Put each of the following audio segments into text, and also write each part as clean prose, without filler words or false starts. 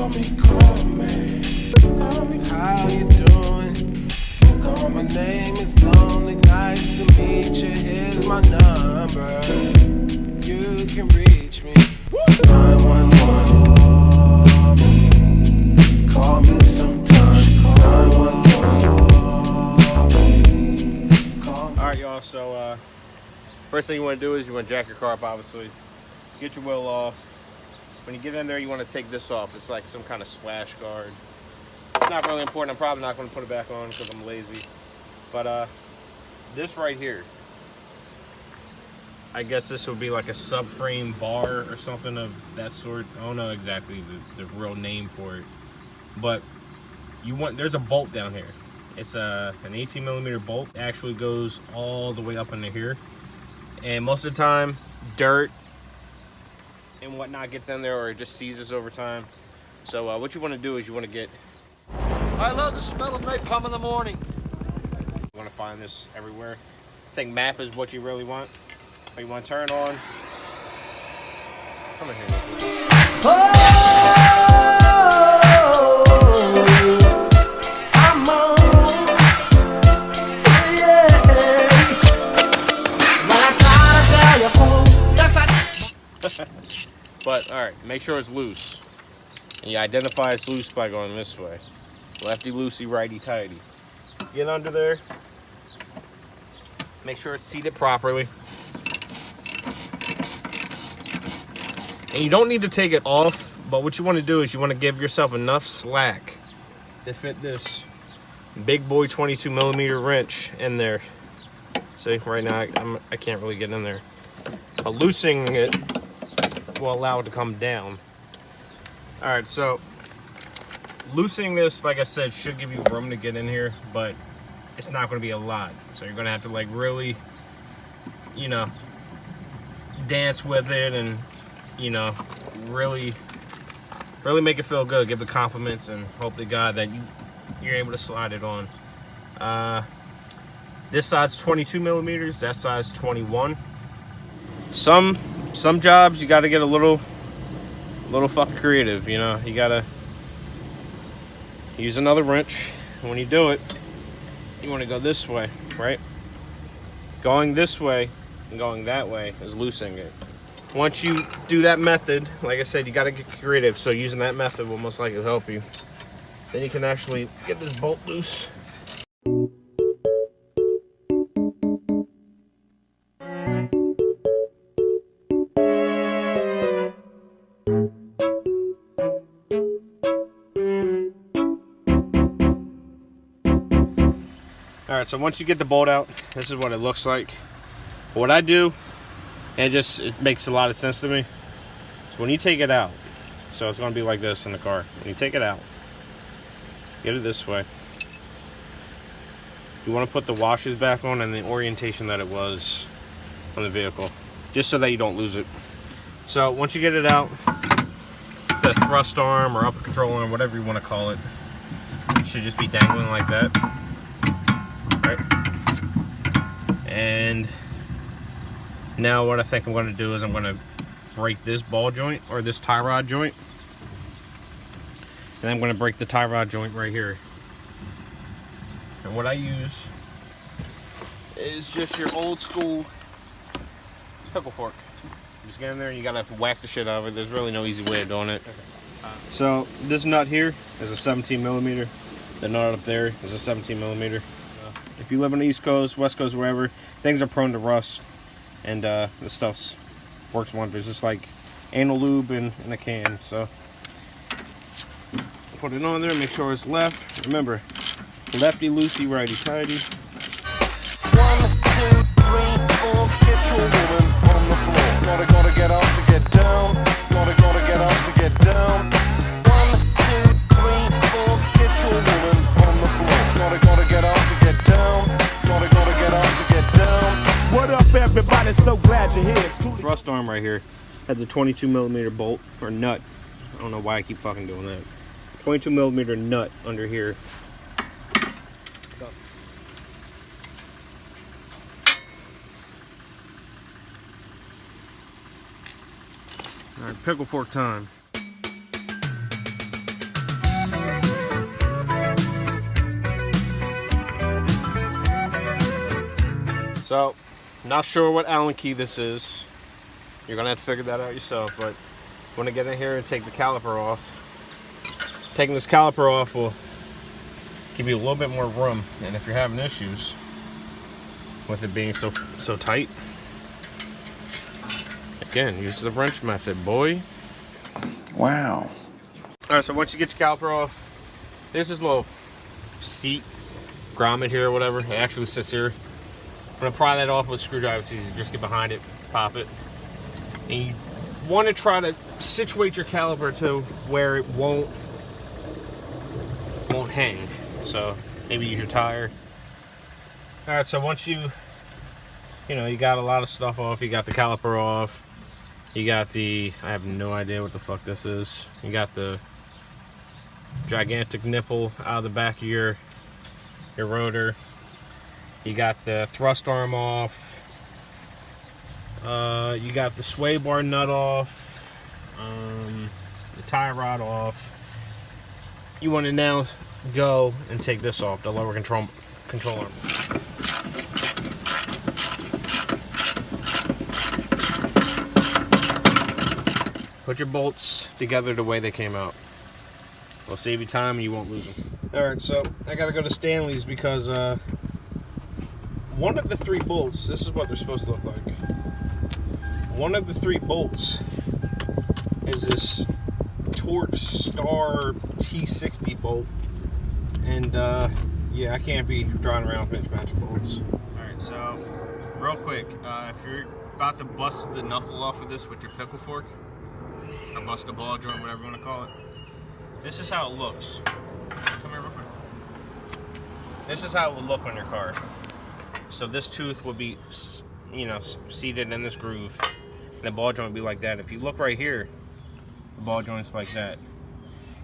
How you doing? My name is Lonely. Nice to meet you. Here's my number. You can reach me. 911. Call me sometime. 911. Alright, y'all. So, first thing you want to do is you want to jack your car up, obviously. Get your wheel off. When you get in there, you want to take this off. It's like some kind of splash guard. It's not really important. I'm probably not going to put it back on because I'm lazy. But this right here, I guess this would be like a subframe bar or something of that sort. I don't know exactly the real name for it. But there's a bolt down here. It's an 18mm bolt. It actually goes all the way up into here. And most of the time, dirt and whatnot gets in there, or it just seizes over time. So what you want to do is you want to get... I love the smell of napalm in the morning. You want to find this everywhere. I think map is what you really want. But you want to turn it on. Come in here. I'm on. But all right, make sure it's loose. And you identify it's loose by going this way. Lefty loosey, righty tighty. Get under there. Make sure it's seated properly. And you don't need to take it off, but what you want to do is you want to give yourself enough slack to fit this big boy 22mm wrench in there. See, right now I can't really get in there. But loosening it will allow it to come down. All right, so loosening this, like I said, should give you room to get in here, but it's not going to be a lot. So you're going to have to like really, you know, dance with it and, you know, really make it feel good. Give it compliments and hope to God that you're able to slide it on. This side's 22mm, that side's 21. Some jobs you got to get a little fucking creative, you know. You got to use another wrench. And when you do it, you want to go this way, right? Going this way and going that way is loosening it. Once you do that method, like I said, you got to get creative. So using that method will most likely help you. Then you can actually get this bolt loose. Alright, so once you get the bolt out, this is what it looks like. What I do, and it makes a lot of sense to me, so when you take it out, so it's going to be like this in the car. When you take it out, get it this way. You want to put the washers back on and the orientation that it was on the vehicle, just so that you don't lose it. So once you get it out, the thrust arm or upper control arm, whatever you want to call it, should just be dangling like that. Right. And now what I think I'm going to do is I'm going to break this ball joint or this tie rod joint, and I'm going to break the tie rod joint right here. And what I use is just your old school pickle fork. Just get in there and you got to whack the shit out of it. There's really no easy way of doing it. So this nut here is a 17mm. The nut up there is a 17mm. If you live on the East Coast, West Coast, wherever, things are prone to rust, and this stuff works wonders. It's like anal lube in a can. So put it on there, make sure it's left. Remember, lefty loosey, righty tighty. 1, 2, 3, 4, get your woman on the floor. Gotta get up to get down. Gotta get up to get down. 1, 2, 3, 4, get your woman on the floor. Gotta get up to get down. Gotta get up to get down. What up, everybody? So glad you're here. Thrust arm right here has a 22mm bolt or nut. I don't know why I keep fucking doing that. 22mm nut under here. All right, pickle fork time. So, not sure what Allen key this is. You're gonna have to figure that out yourself, but want to get in here and take the caliper off. Taking this caliper off will give you a little bit more room, and if you're having issues with it being so tight, again, use the wrench method, boy. Wow. Alright, so once you get your caliper off, there's this little seat, grommet here or whatever. It actually sits here. I'm gonna pry that off with a screwdriver. It's easy. Just get behind it, pop it. And you want to try to situate your caliper to where it won't hang. So maybe use your tire. Alright, so once you got a lot of stuff off, you got the caliper off, you got the, I have no idea what the fuck this is. You got the gigantic nipple out of the back of your rotor. You got the thrust arm off. You got the sway bar nut off. The tie rod off. You want to now go and take this off, the lower control arm. Put your bolts together the way they came out. It'll save you time and you won't lose them. Alright, so I gotta go to Stanley's because one of the 3 bolts, this is what they're supposed to look like. One of the 3 bolts is this Torx Star T60 bolt. And yeah, I can't be driving around with mismatch bolts. Alright, so real quick, if you're about to bust the knuckle off of this with your pickle fork, or bust a ball joint, whatever you want to call it, this is how it looks. Come here real quick. This is how it would look on your car. So this tooth would be, seated in this groove, and the ball joint would be like that. If you look right here, the ball joint's like that.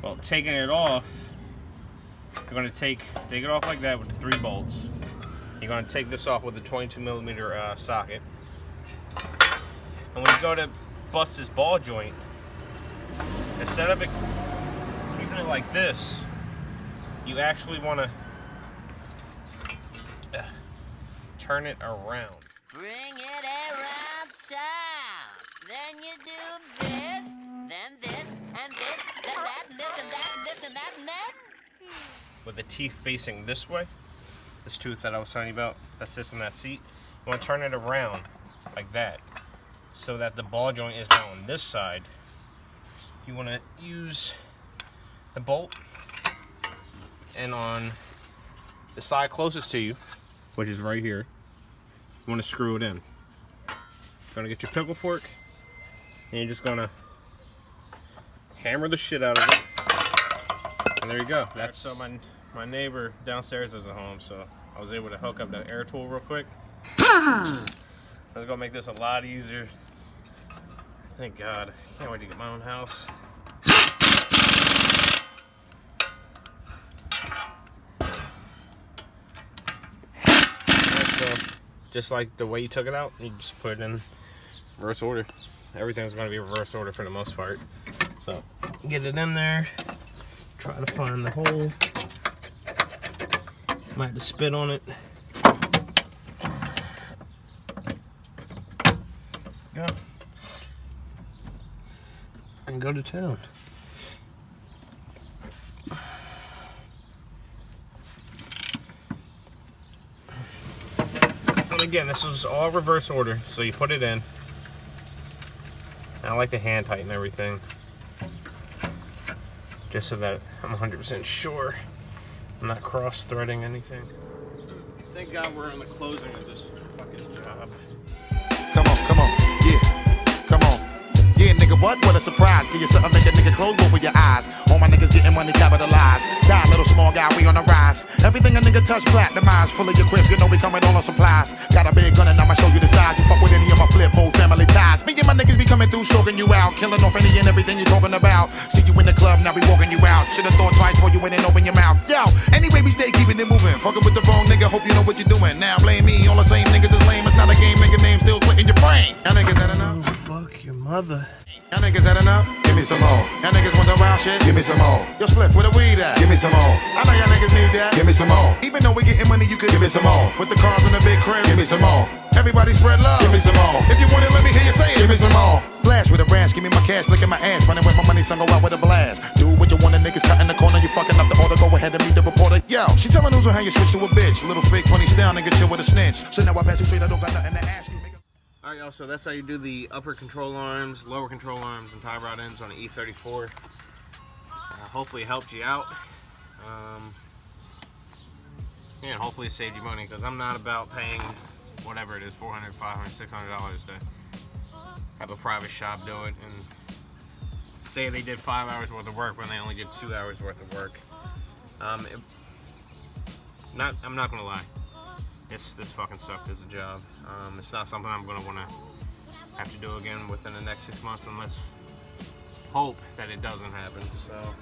Well, taking it off, you're going to take it off like that with the 3 bolts. You're going to take this off with a 22mm socket. And when you go to bust this ball joint, instead of keeping it like this, you actually want to turn it around. Bring it around town. Then you do this, then this, and this, then that, and this, and that, and this, and that, and then. With the teeth facing this way, this tooth that I was telling you about that sits in that seat, you want to turn it around like that so that the ball joint is now on this side. You want to use the bolt, and on the side closest to you, which is right here, you want to screw it in. You're going to get your pickle fork, and you're just going to hammer the shit out of it. And there you go. That's so my neighbor downstairs is at home, so I was able to hook up the air tool real quick. That's gonna make this a lot easier. Thank God. Can't wait to get my own house. So, just like the way you took it out, you just put it in reverse order. Everything's gonna be reverse order for the most part. So, get it in there. Try to find the hole. Might have to spit on it. Go. And go to town. And again, this is all reverse order. So you put it in. I like to hand tighten everything, just so that I'm 100% sure I'm not cross-threading anything. Thank God we're on the closing of this fucking job. Come on, yeah, come on. Yeah, nigga, what a surprise. Give you something, make a nigga close both of your eyes. All my niggas getting money capitalized. Die, little small guy, we on the rise. Everything a nigga touch platinumized. Full of your crib, you know we coming all on supplies. Got a big gun and I'ma show you the size. You fuck with any of my flip mode family ties. Me and my niggas be coming through, stalking you out. Killing off any and everything you talking about. See you in the club, now we walking you out. Should've thought twice before you went and open your mouth. Yo, anyway, we stay keeping it moving. Fucking with the wrong nigga, hope you know what you're doing. Now blame me, all the same niggas is lame. It's not a game, nigga name still splitting your brain. Y'all niggas had enough? Oh, fuck your mother. Y'all niggas had enough? Give me some more. Y'all niggas want the wild wild shit? Give me some more. Yo, Spliff, where the weed at? Give me some more. I know y'all niggas need that. Give me some more. Even though we getting money, you could give me some more. With the cars in the big crib, give me some more. Everybody spread love, give me some more. If you want it, let me hear you say it. Give me some more. Blast with a rash, give me my cash, flicking my ass. Running with my money, son, go out with a blast. Do what you want, the niggas cut in the corner. You fucking up the order, go ahead and meet the reporter. Yo, she telling news on how you switch to a bitch. Little fake funny style, nigga, chill with a snitch. So now I pass you straight, I don't got nothing to ask you, nigga. Alright, y'all, so that's how you do the upper control arms, lower control arms, and tie rod ends on an E34. Hopefully it helped you out. Yeah, and hopefully it saved you money, because I'm not about paying whatever it is, $400, $500, $600 to have a private shop do it and say they did 5 hours worth of work when they only did 2 hours worth of work. I'm not gonna lie, this fucking sucked as a job. It's not something I'm gonna wanna have to do again within the next 6 months, and let's hope that it doesn't happen. So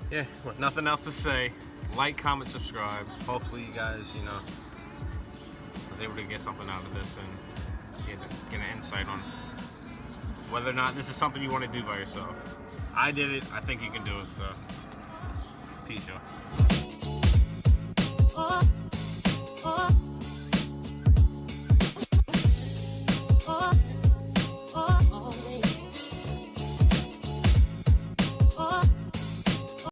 yeah, with nothing else to say, like, comment, subscribe. Hopefully you guys, you know, was able to get something out of this and get an insight on whether or not this is something you want to do by yourself. I did it. I think you can do it. So, peace, y'all.